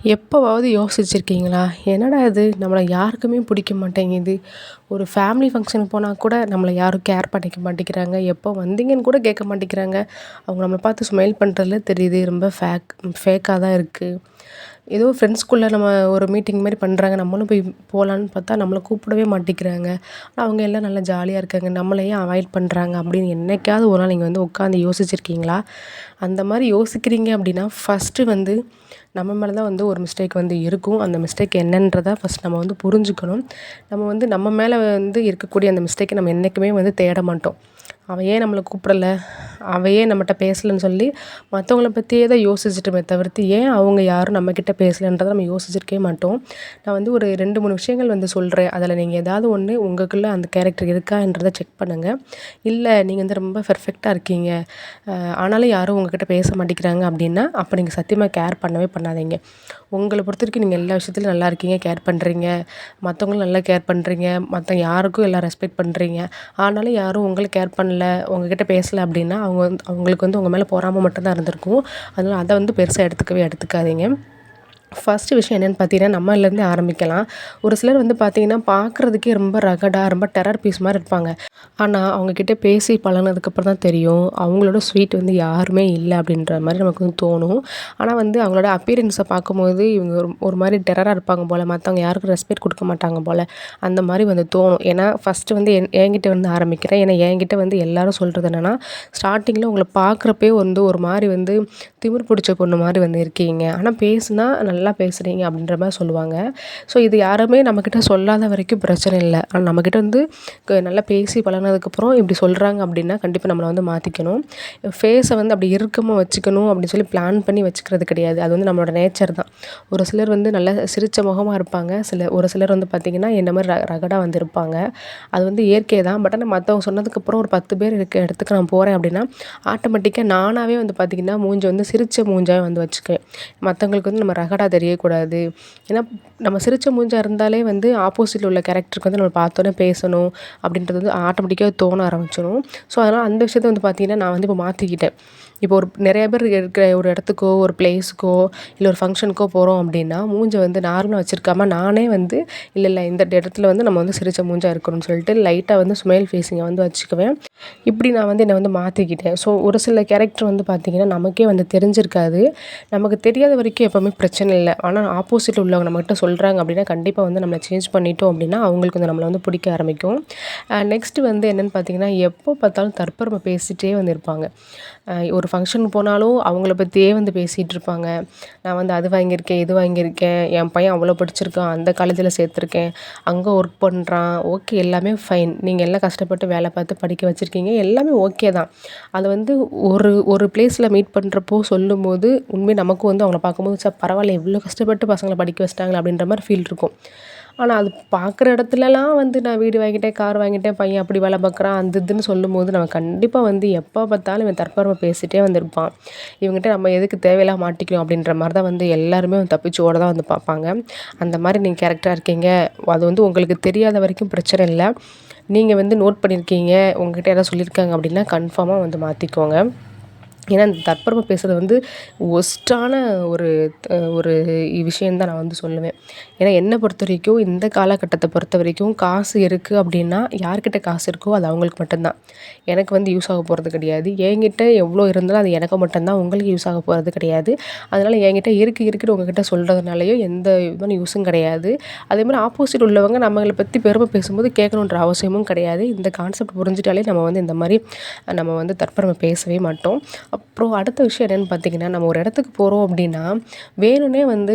எப்போவாவது யோசிச்சிருக்கீங்களா? என்னடா இது நம்மள யாருக்குமே பிடிக்க மாட்டேங்குது. ஒரு ஃபேமிலி ஃபங்க்ஷனுக்கு போனா கூட நம்மள யாரும் கேர் பண்ணிக்க மாட்டேங்கிறாங்க. எப்போ வந்தீங்கன்னு கூட கேட்க மாட்டேங்கிறாங்க. அவங்க நம்மள பார்த்து ஸ்மைல் பண்ணுறதுல தெரியுது. ரொம்ப ஃபேக்காக தான் இருக்குது. ஏதோ ஃப்ரெண்ட்ஸ்குள்ளே நம்ம ஒரு மீட்டிங் மாரி பண்ணுறாங்க. நம்மளும் போய் போலான்னு பார்த்தா நம்மள கூப்பிடவே மாட்டேங்கிறாங்க. ஆனா அவங்க எல்லாம் நல்லா ஜாலியா இருக்காங்க. நம்மள ஏன் அவாய்ட் பண்ணுறாங்க அப்படின்னு என்னைக்காவது ஒரு நாள் நீங்க வந்து உட்காந்து யோசிச்சிருக்கீங்களா? அந்த மாரி யோசிக்கிறீங்க அப்படின்னா, ஃபர்ஸ்ட்டு வந்து நம்ம மேல தான் வந்து ஒரு மிஸ்டேக் வந்து இருக்கும். அந்த மிஸ்டேக் என்னன்றத ஃபர்ஸ்ட் நம்ம வந்து புரிஞ்சுக்கணும். நம்ம வந்து நம்ம மேல வந்து இருக்கக்கூடிய அந்த மிஸ்டேக்க நம்ம என்னைக்குமே வந்து தேட மாட்டோம். அவ ஏன் நம்மள கூப்பிடல? அவ ஏன் நம்மட்ட பேசலன்னு சொல்லி மத்தவங்கள பத்தியே தான் யோசிச்சுட்டோமே தவிர்த்து, ஏன் அவங்க யாரும் நம்மகிட்ட பேசலன்றத நம்ம யோசிச்சிருக்கவே மாட்டோம். நான் வந்து ஒரு 2, 3 விஷயங்கள் வந்து சொல்றேன். அதில நீங்க ஏதாவது ஒண்ணு உங்களுக்குள்ள அந்த கேரக்டர் இருக்கான்றத செக் பண்ணுங்க. இல்ல நீங்க வந்து ரொம்ப பெர்ஃபெக்ட்டா இருக்கீங்க. ஆனாலும் யாரும் உங்ககிட்ட பேச மாட்டேங்கிறாங்க அப்படின்னா, அப்ப நீங்க சத்தியமா கேர் பண்ணவே பண்ணாதீங்க. உங்கள பொறுத்தவரைக்கும் நீங்க எல்லா விஷயத்துலயும் நல்லா இருக்கீங்க, கேர் பண்றீங்க. மத்தவங்களும் நல்லா கேர் பண்றீங்க. மத்த யாருக்கும் எல்லாம் ரெஸ்பெக்ட் பண்றீங்க. ஆனாலும் யாரும் உங்கள கேர் பண்ணல, உங்ககிட்ட பேசல அப்படின்னா, அவங்களுக்கு வந்து உங்க மேல பொறாம மட்டும் தான் இருந்திருக்கும். அதனால அத வந்து பெருசா எடுத்துக்காதீங்க. ஃபர்ஸ்ட்டு விஷயம் என்னென்னு பார்த்தீங்கன்னா, நம்மலேருந்தே ஆரம்பிக்கலாம். ஒரு சிலர் வந்து பார்த்தீங்கன்னா, பார்க்குறதுக்கே ரொம்ப ரகடா, ரொம்ப டெரர் பீஸ் மாரி இருப்பாங்க. ஆனா, அவங்க கிட்ட பேசி பழகுனதுக்கப்புறம் தான் தெரியும், அவங்களோட ஸ்வீட் வந்து யாருமே இல்ல அப்படின்ற மாரி நமக்கு வந்து தோணும். ஆனா வந்து அவங்களோட அப்பியரன்ஸ பார்க்கும்போது, இவங்க ஒரு ஒரு மாரி டெரரா இருப்பாங்க போல, மத்தவங்க யாருக்கும் ரெஸ்பெக்ட் குடுக்க மாட்டாங்க போல, அந்த மாரி வந்து தோணும். ஏன்னா, ஃபர்ஸ்ட்டு வந்து என்கிட்ட வந்து ஆரம்பிக்கிறேன். ஏன்னா, என்கிட்ட வந்து எல்லாரும் சொல்றது என்னன்னா, ஸ்டார்ட்டிங்கில உங்கள பார்க்குறப்பயே வந்து ஒரு மாரி வந்து திமிரு பிடிச்ச பொண்ணு மாரி வந்து இருக்கீங்க. ஆனா பேசுனா நல்லா பேசுறீங்க அப்படின்ற மாரி சொல்லுவாங்க. ஸோ இது யாருமே நம்மக்கிட்ட சொல்லாத வரைக்கும் பிரச்சனை இல்ல. ஆனா நம்மக்கிட்ட வந்து நல்லா பேசி பழகுனதுக்கப்புறம் இப்படி சொல்றாங்க அப்படின்னா, கண்டிப்பா நம்மள வந்து மாத்திக்கணும். ஃபேஸ வந்து அப்படி இறுக்கமா வச்சுக்கணும் அப்படின்னு சொல்லி பிளான் பண்ணி வச்சுக்கிறது கிடையாது. அது வந்து நம்மளோட நேச்சர் தான். ஒரு சிலர் வந்து நல்லா சிரிச்ச முகமா இருப்பாங்க. ஒரு சிலர் வந்து பார்த்தீங்கன்னா, என்ன மாரி ரகடா வந்து இருப்பாங்க. அது வந்து இயற்கை தான். பட் ஆனா மத்தவங்க சொன்னதுக்கப்புறம் ஒரு 10 பேர் இருக்க இடத்துக்கு நான் போறேன் அப்படின்னா, ஆட்டோமேட்டிக்கா நானாவே வந்து பார்த்தீங்கன்னா, மூஞ்ச வந்து சிரிச்ச மூஞ்சாவே வந்து வச்சுக்குவேன். மத்தவங்களுக்கு வந்து நம்ம ரகடா தெரியக்கூடாது. ஏன்னா, நம்ம சிரிச்ச மூஞ்சா இருந்தாலே வந்து ஆப்போசிட்ல உள்ள கேரக்டருக்கு வந்து நம்ம பார்த்தோனே பேசணும் அப்படின்றது வந்து ஆட்டோமேட்டிக்காவே தோண ஆரம்பிச்சுரும். ஸோ, அதனால அந்த விஷயத்த வந்து பார்த்தீங்கன்னா, நான் வந்து இப்போ மாத்திக்கிட்டேன். இப்போ நெறைய பேர் இருக்கிற ஒரு இடத்துக்கோ, ஒரு பிளேஸுக்கோ, இல்ல ஒரு ஃபங்ஷனுக்கோ போறோம் அப்படின்னா, மூஞ்ச வந்து நார்மலா வச்சிருக்காம, நானே வந்து இல்ல இந்த இடத்துல வந்து நம்ம வந்து சிரிச்ச மூஞ்சா இருக்கணும்னு சொல்லிட்டு லைட்டா வந்து ஸ்மைல் ஃபேஸிங்க வந்து வச்சுக்குவேன். இப்படி நான் வந்து என்ன வந்து மாத்திக்கிட்டேன். ஸோ, ஒரு சில கேரக்டர் வந்து பார்த்தீங்கன்னா, நமக்கே வந்து தெரிஞ்சிருக்காது. நமக்கு தெரியாத வரைக்கும் எப்பவுமே பிரச்சனை இல்ல. ஆனா ஆப்போசிட்ல உள்ளவங்க நம்மகிட்ட சொல்றாங்க அப்படின்னா, கண்டிப்பா வந்து நம்மள சேஞ்ச் பண்ணிட்டோம் அப்படின்னா, அவங்களுக்கு வந்து நம்மள வந்து பிடிக்க ஆரம்பிக்கும். நெக்ஸ்ட்டு வந்து என்னன்னு பார்த்தீங்கன்னா, எப்போ பார்த்தாலும் தற்பெருமை பேசிட்டே வந்து இருப்பாங்க. ஒரு ஃபங்ஷனுக்கு போனாலும் அவங்கள பத்தியே வந்து பேசிட்டு இருப்பாங்க. நான் வந்து அது வாங்கியிருக்கேன், இது வாங்கியிருக்கேன், என் பையன் அவ்வளோ படிச்சிருக்கான், அந்த காலேஜில சேர்த்துருக்கேன், அங்க ஒர்க் பண்றான். ஓகே எல்லாமே ஃபைன். நீங்க எல்லாம் கஷ்டப்பட்டு வேலை பார்த்து படிக்க வச்சிருக்கீங்க. எல்லாமே ஓகே தான். அது வந்து ஒரு ஒரு பிளேஸ்ல மீட் பண்றப்போ சொல்லும்போது, உண்மையா நமக்கும் வந்து அவங்கள பார்க்கும்போது, ச்ச பரவாயில்ல இவ்ளோ கஷ்டப்பட்டு பசங்கள படிக்க வச்சுட்டாங்களே அப்படின்ற மாரி ஃபீல் இருக்கும். ஆனா, அது பார்க்குற இடத்துலலாம் வந்து நான் வீடு வாங்கிட்டேன், கார் வாங்கிட்டேன், பையன் அப்படி வேலை பார்க்குறான், அந்த இதுன்னு சொல்லும்போது, நம்ம கண்டிப்பா வந்து எப்ப பார்த்தாலும் இவன் தற்பெருமை பேசிட்டே வந்து இருப்பான். இவன்கிட்ட நம்ம எதுக்கு தேவையில்லாம மாட்டிக்கிறோம் அப்படின்ற மாரி தான் வந்து எல்லாருமே வந்து தப்பிச்சு ஓட தான் வந்து பார்ப்பாங்க. அந்த மாரி நீங்க கேரக்டரா இருக்கீங்க. அது வந்து உங்களுக்கு தெரியாத வரைக்கும் பிரச்சனை இல்ல. நீங்க வந்து நோட் பண்ணியிருக்கீங்க, உங்ககிட்ட யாராவது சொல்லியிருக்காங்க அப்படின்னா, கன்ஃபார்மா வந்து மாத்திக்கோங்க. ஏன்னா, இந்த தற்பெருமை பேசுறது வந்து ஒர்ஸ்ட்டான ஒரு ஒரு விஷயம் தான் நான் வந்து சொல்லுவேன். ஏன்னா, என்ன பொறுத்தவரைக்கும் இந்த காலகட்டத்த பொறுத்தவரைக்கும் காசு இருக்கு அப்படின்னா, யார்கிட்ட காசு இருக்கோ அது அவங்களுக்கு மட்டும் தான். எனக்கு வந்து யூஸ் ஆக போறது கிடையாது. என்கிட்ட எவ்வளோ இருந்தாலும் அது எனக்கு மட்டும் தான். உங்களுக்கு யூஸ் ஆக போறது கிடையாது. அதனால என்கிட்ட இருக்குன்னு உங்ககிட்ட சொல்றதுனாலயும் எந்த விதமான யூஸும் கிடையாது. அதேமாரி ஆப்போசிட் உள்ளவங்க நம்மள பத்தி பெருமை பேசும்போது கேட்கணுன்ற அவசியமும் கிடையாது. இந்த கான்செப்ட் புரிஞ்சுட்டாலே நம்ம வந்து இந்த மாரி நம்ம வந்து தற்பெருமை பேசவே மாட்டோம். அப்புறம் அடுத்த விஷயம் என்னன்னு பார்த்தீங்கன்னா, நம்ம ஒரு இடத்துக்கு போறோம் அப்படின்னா, வேணும்னே வந்து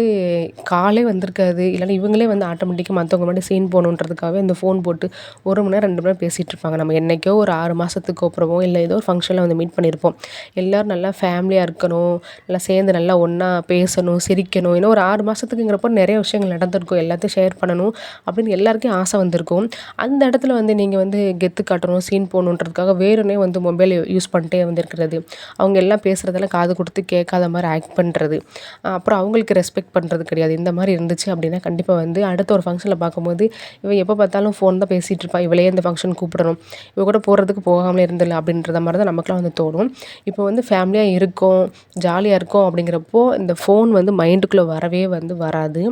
காலே வந்திருக்காது. இல்லன்னா இவங்களே வந்து ஆட்டோமேட்டிக்கா மத்தவங்க முன்னாடி சீன் போடணுன்றதுக்காகவே இந்த ஃபோன் போட்டு 1 மணி நேரம், 2 மணி நேரம் பேசிட்டு இருப்பாங்க. நம்ம என்னைக்கோ ஒரு 6 மாசத்துக்கு அப்புறமோ, இல்ல ஏதோ ஒரு ஃபங்ஷன்ல வந்து மீட் பண்ணியிருப்போம். எல்லாரும் நல்லா ஃபேமிலியா இருக்கணும், நல்லா சேர்ந்து நல்லா ஒண்ணா பேசணும், சிரிக்கணும். இன்னும் ஒரு 6 மாசத்துக்குங்கிறப்போ நெறைய விஷயங்கள் நடந்திருக்கும். எல்லாத்தையும் ஷேர் பண்ணணும் அப்படின்னு எல்லாருக்கும் ஆசை வந்திருக்கும். அந்த இடத்துல வந்து நீங்க வந்து கெத்து காட்டணும், சீன் போடணுன்றதுக்காக வேணும்னே வந்து மொபைல் யூஸ் பண்ணிட்டே வந்து இருக்கிறது. அவங்க எல்லாம் பேசுகிறதெல்லாம் காது கொடுத்து கேட்காத மாதிரி ஆக்ட் பண்ணுறது, அப்புறம் அவங்களுக்கு ரெஸ்பெக்ட் பண்ணுறது கிடையாது. இந்த மாதிரி இருந்துச்சு அப்படின்னா கண்டிப்பாக வந்து அடுத்த ஒரு ஃபங்க்ஷனில் பார்க்கும்போது இவன் எப்போ பார்த்தாலும் ஃபோன் தான் பேசிகிட்டு இருப்பான், இவளையே இந்த ஃபங்க்ஷன் கூப்பிடணும், இவ கூட போகிறதுக்கு போகாமலே இருந்தில்ல அப்படின்ற மாதிரி தான் நமக்குலாம் வந்து தோணும். இப்போ வந்து ஃபேமிலியாக இருக்கோம், ஜாலியாக இருக்கோம் அப்படிங்கிறப்போ இந்த ஃபோன் வந்து மைண்டுக்குள்ளே வரவே வந்து வராது.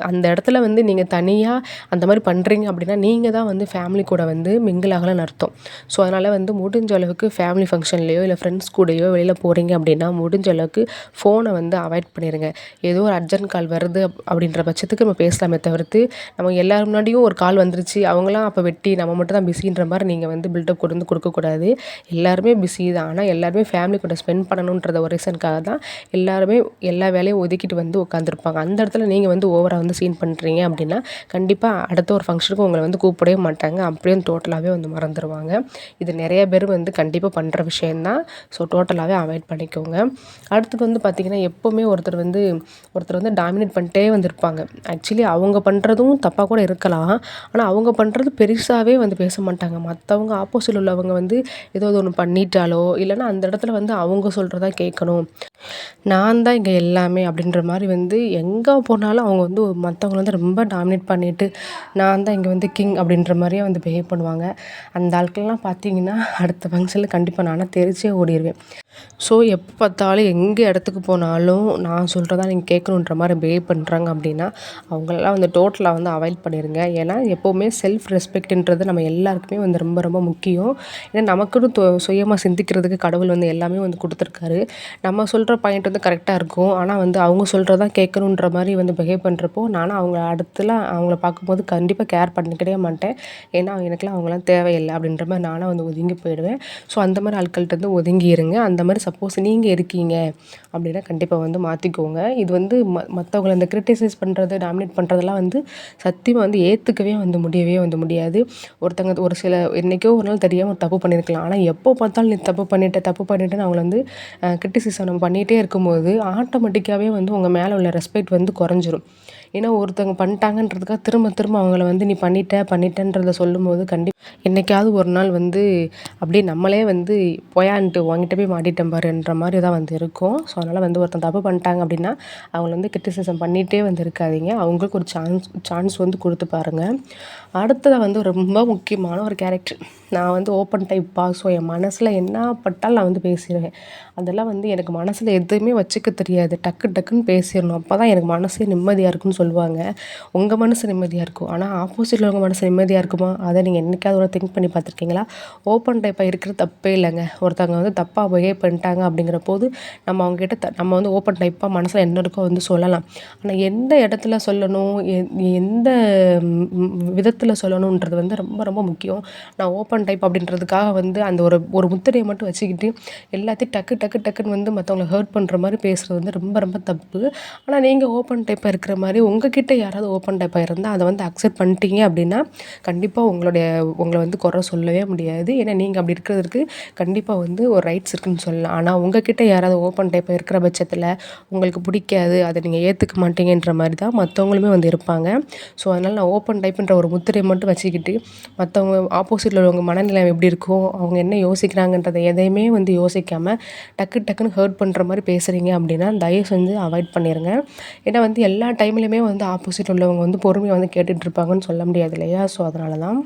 அந்த இடத்துல வந்து நீங்கள் தனியாக அந்த மாதிரி பண்ணுறீங்க அப்படின்னா நீங்கள் தான் வந்து ஃபேமிலி கூட வந்து மிங்கிள் ஆகலைன்னு அர்த்தம். ஸோ அதனால் வந்து முடிஞ்ச அளவுக்கு ஃபேமிலி ஃபங்க்ஷன்லேயோ இல்லை ஃப்ரெண்ட்ஸ் கூடயோ வெளியில் போகிறீங்க அப்படின்னா முடிஞ்ச அளவுக்கு ஃபோனை வந்து அவாய்ட் பண்ணிடுங்க. ஏதோ ஒரு அர்ஜென்ட் கால் வருது அப்படின்ற பட்சத்துக்கு நம்ம பேசலாமே தவிர்த்து, நம்ம எல்லார் முன்னாடியும் ஒரு கால் வந்துருச்சு அவங்களாம் அப்போ வெட்டி நம்ம மட்டும் தான் பிஸின்ற மாதிரி நீங்கள் வந்து பில்டப் கொண்டு கொடுக்கக்கூடாது. எல்லாருமே பிஸி தான், ஆனால் எல்லாருமே ஃபேமிலி கூட ஸ்பெண்ட் பண்ணணுன்றத ஒரு ரீசனுக்காக தான் எல்லாருமே எல்லா வேலையும் ஒதுக்கிட்டு வந்து உட்காந்துருப்பாங்க. அந்த இடத்துல நீங்கள் வந்து ஓவராக வந்து சீன் பண்ணுறீங்க அப்படின்னா கண்டிப்பாக அடுத்த ஒரு ஃபங்க்ஷனுக்கு உங்களை வந்து கூப்பிடவே மாட்டாங்க. அப்படியே டோட்டலாகவே வந்து மறந்துடுவாங்க. இது நிறைய பேர் வந்து கண்டிப்பாக பண்ணுற விஷயந்தான். ஸோ டோட்டலாகவே அவாய்ட் பண்ணிக்கோங்க. அடுத்தது வந்து பார்த்திங்கன்னா எப்போவுமே ஒருத்தர் வந்து டாமினேட் பண்ணிட்டே வந்திருப்பாங்க. ஆக்சுவலி அவங்க பண்ணுறதும் தப்பாக கூட இருக்கலாம், ஆனால் அவங்க பண்ணுறது பெருசாகவே வந்து பேச மாட்டாங்க. மற்றவங்க ஆப்போசிட் உள்ளவங்க வந்து ஏதோ ஒன்று பண்ணிட்டாலோ இல்லைன்னா அந்த இடத்துல வந்து அவங்க சொல்கிறதா கேட்கணும், நான் தான் இங்கே எல்லாமே அப்படின்ற மாதிரி வந்து எங்கே போனாலும் அவங்க வந்து மற்றவங்கள வந்து ரொம்ப டாமினேட் பண்ணிவிட்டு நான் தான் இங்கே வந்து கிங் அப்படின்ற மாதிரியே வந்து பிஹேவ் பண்ணுவாங்க. அந்த ஆட்கள்லாம் பார்த்திங்கன்னா அடுத்த ஃபங்க்ஷனில் கண்டிப்பாக நானாக தெரிச்சே ஓடிடுவேன். ஸோ எப்போ பார்த்தாலும் எங்கே இடத்துக்கு போனாலும் நான் சொல்கிறதா நீங்கள் கேட்கணுன்ற மாதிரி பிஹேவ் பண்ணுறாங்க அப்படின்னா அவங்களெல்லாம் வந்து டோட்டலாக வந்து அவாய்ட் பண்ணிடுங்க. ஏன்னா எப்போவுமே செல்ஃப் ரெஸ்பெக்ட்ன்றது நம்ம எல்லாருக்குமே வந்து ரொம்ப ரொம்ப முக்கியம். ஏன்னா நமக்குன்னு சுயமாக சிந்திக்கிறதுக்கு கடவுள் வந்து எல்லாமே வந்து கொடுத்துருக்காரு. நம்ம சொல்கிற பாயிண்ட் வந்து கரெக்டாக இருக்கும், ஆனால் வந்து அவங்க சொல்கிறதான் கேட்கணுன்ற மாதிரி வந்து பிஹேவ் பண்ணுறப்போ நானும் அவங்கள பார்க்கும்போது கண்டிப்பாக கேர் பண்ணிக்கிட்டே மாட்டேன். ஏன்னா எனக்குலாம் அவங்களாம் தேவையில்லை அப்படின்ற மாதிரி நானும் வந்து ஒதுங்கி போயிடுவேன். ஸோ அந்த மாதிரி ஆட்கள்கிட்ட வந்து ஒதுங்கிடுங்க. அந்த மாதிரி சப்போஸ் நீங்கள் இருக்கீங்க அப்படின்னா கண்டிப்பாக வந்து மாற்றிக்கோங்க. இது வந்து மற்றவங்களை இந்த கிரிட்டிசைஸ் பண்ணுறது, டாமினேட் பண்ணுறதெல்லாம் வந்து சத்தியமாக வந்து ஏற்றுக்கவே வந்து முடியாது. ஒருத்தங்க ஒரு சில என்றைக்கோ ஒரு நாள் தெரியாமல் ஒரு தப்பு பண்ணியிருக்கலாம், ஆனால் எப்போ பார்த்தாலும் நீ தப்பு பண்ணிட்டேன்னு அவங்கள வந்து கிரிட்டிசிசம் நம்ம பண்ணிகிட்டே இருக்கும்போது ஆட்டோமேட்டிக்காகவே வந்து உங்கள் மேலே உள்ள ரெஸ்பெக்ட் வந்து குறைஞ்சிரும். ஏன்னா ஒருத்தவங்க பண்ணிட்டாங்கன்றதுக்காக திரும்ப அவங்கள வந்து நீ பண்ணிட்டேன்றதை சொல்லும்போது என்னைக்காவது ஒரு நாள் வந்து அப்படியே நம்மளே வந்து போயான்ட்டு உங்ககிட்ட போய் மாட்டிட்டேன் பாருன்ற மாதிரி தான் வந்து இருக்கும். ஸோ அதனால் வந்து ஒருத்தன் தப்பு பண்ணிட்டாங்க அப்படின்னா அவங்கள வந்து கிரிட்டிசிசம் பண்ணிகிட்டே வந்து இருக்காதீங்க. அவங்களுக்கு ஒரு சான்ஸ் வந்து கொடுத்து பாருங்கள். அடுத்ததாக வந்து ரொம்ப முக்கியமான ஒரு கேரக்டர், நான் வந்து ஓப்பன் டைப்பா. ஸோ என் மனசில் என்ன பட்டாலும் நான் வந்து பேசிடுவேன். அதெல்லாம் வந்து எனக்கு மனசில் எதுவுமே வச்சுக்க தெரியாது, டக்குன்னு பேசிடணும். அப்போ தான் எனக்கு மனசே நிம்மதியாக இருக்குன்னு சொல்லுவாங்க. உங்கள் மனசு நிம்மதியாக இருக்கும், ஆனால் ஆப்போசிட்டில் உங்கள் மனசு நிம்மதியாக இருக்குமா? அதை நீங்கள் என்றைக்காவது ஒரு திங்க் பண்ணி பார்த்துருக்கீங்களா? ஓப்பன் டைப்பாக இருக்கிறது தப்பே இல்லைங்க. ஒருத்தவங்க வந்து தப்பாக பிஹேவ் பண்ணிட்டாங்க அப்படிங்கிற போது நம்ம அவங்ககிட்ட நம்ம வந்து ஓப்பன் டைப்பாக மனசில் என்ன இருக்கோ வந்து சொல்லலாம். ஆனால் எந்த இடத்துல சொல்லணும், எந்த விதத்தில் சொல்லணுன்றது வந்து ரொம்ப ரொம்ப முக்கியம். நான் ஓப்பன் டைப் அப்படின்றதுக்காக வந்து அந்த ஒரு முத்திரையை மட்டும் வச்சுக்கிட்டு எல்லாத்தையும் டக்குன்னு வந்து மற்றவங்கள ஹர்ட் பண்ணுற மாதிரி பேசுகிறது வந்து ரொம்ப ரொம்ப தப்பு. ஆனால் நீங்கள் ஓப்பன் டைப்பாக இருக்கிற மாதிரி உங்ககிட்ட யாராவது ஓப்பன் டைப்பாக இருந்தால் அதை வந்து அக்செப்ட் பண்ணிட்டீங்க அப்படின்னா கண்டிப்பாக உங்களை வந்து குறை சொல்லவே முடியாது. ஏன்னா நீங்கள் அப்படி இருக்கிறதுக்கு கண்டிப்பாக வந்து ஒரு ரைட்ஸ் இருக்குதுன்னு சொல்லலாம். ஆனால் உங்ககிட்ட யாராவது ஓப்பன் டைப்பாக இருக்கிற பட்சத்தில் உங்களுக்கு பிடிக்காது, அதை நீங்கள் ஏற்றுக்க மாட்டீங்கன்ற மாதிரி தான் மற்றவங்களுமே வந்து இருப்பாங்க. ஸோ அதனால் நான் ஓப்பன் டைப்புன்ற ஒரு முத்திரையை மட்டும் வச்சுக்கிட்டு மற்றவங்க ஆப்போசிட்டில் உள்ளவங்க மனநிலை எப்படி இருக்கோ, அவங்க என்ன யோசிக்கிறாங்கன்றதை எதையுமே வந்து யோசிக்காமல் டக்குன்னு ஹர்ட் பண்ணுற மாதிரி பேசுகிறீங்க அப்படின்னா தயவு செஞ்சு அவாய்ட் பண்ணிடுங்க. ஏன்னா வந்து எல்லா டைம்லையுமே வந்து ஆப்போசிட் உள்ளவங்க வந்து பொறுமையாக வந்து கேட்டுட்ருப்பாங்கன்னு சொல்ல முடியாது இல்லையா? ஸோ அதனால தான்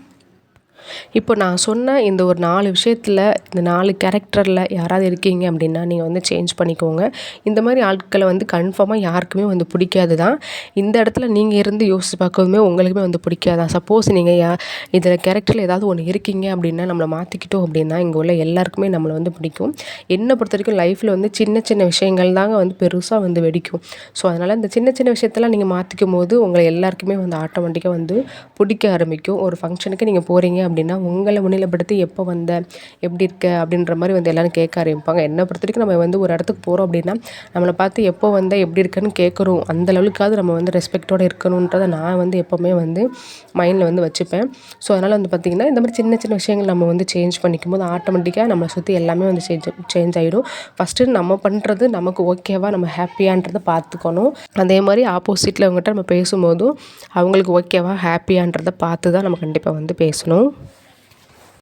இப்போ நான் சொன்ன இந்த ஒரு 4 விஷயத்தில் இந்த 4 கேரக்டரில் யாராவது இருக்கீங்க அப்படின்னா நீங்கள் வந்து சேஞ்ச் பண்ணிக்கோங்க. இந்த மாதிரி ஆட்களை வந்து கன்ஃபார்மாக யாருக்குமே வந்து பிடிக்காது தான். இந்த இடத்துல நீங்கள் இருந்து யோசித்து பார்க்கவுமே உங்களுக்குமே வந்து பிடிக்காதான். சப்போஸ் நீங்கள் இதில் கேரக்டரில் ஏதாவது ஒன்று இருக்கீங்க அப்படின்னா நம்மளை மாற்றிக்கிட்டோம் அப்படின்னா இங்கே உள்ள எல்லாருக்குமே நம்மளை வந்து பிடிக்கும். என்னை பொறுத்த வரைக்கும் லைஃப்பில் வந்து சின்ன விஷயங்கள் தாங்க வந்து பெருசாக வந்து வெடிக்கும். ஸோ அதனால் இந்த சின்ன விஷயத்தெல்லாம் நீங்கள் மாற்றிக்கும் போது உங்களை எல்லாருக்குமே வந்து ஆட்டோமேட்டிக்காக வந்து பிடிக்க ஆரம்பிக்கும். ஒரு ஃபங்க்ஷனுக்கு நீங்கள் போகிறீங்க அப்படின்னா உங்களை முன்னிலைப்படுத்தி எப்போ வந்த, எப்படி இருக்க அப்படின்ற மாதிரி வந்து எல்லோரும் கேட்க ஆரம்பிப்பாங்க. என்னை பொறுத்த வரைக்கும் நம்ம வந்து ஒரு இடத்துக்கு போகிறோம் அப்படின்னா நம்மளை பார்த்து எப்போ வந்த, எப்படி இருக்கன்னு கேட்குறோம். அந்த லெவலுக்காவது நம்ம வந்து ரெஸ்பெக்டோடு இருக்கணுன்றதை நான் வந்து எப்போவுமே வந்து மைண்டில் வந்து வச்சுப்பேன். ஸோ அதனால் வந்து பார்த்திங்கன்னா இந்த மாதிரி சின்ன விஷயங்கள் நம்ம வந்து சேஞ்ச் பண்ணிக்கும் போது ஆட்டோமேட்டிக்காக நம்மளை சுற்றி எல்லாமே வந்து சேஞ்ச் ஆகிடும். ஃபஸ்ட்டு நம்ம பண்ணுறது நமக்கு ஓகேவா, நம்ம ஹாப்பியான்றதை பார்த்துக்கணும். அதே மாதிரி ஆப்போசிட்டில் அவங்ககிட்ட நம்ம பேசும்போதும் அவங்களுக்கு ஓகேவா, ஹாப்பியான்றதை பார்த்து தான் நம்ம கண்டிப்பாக வந்து பேசணும்.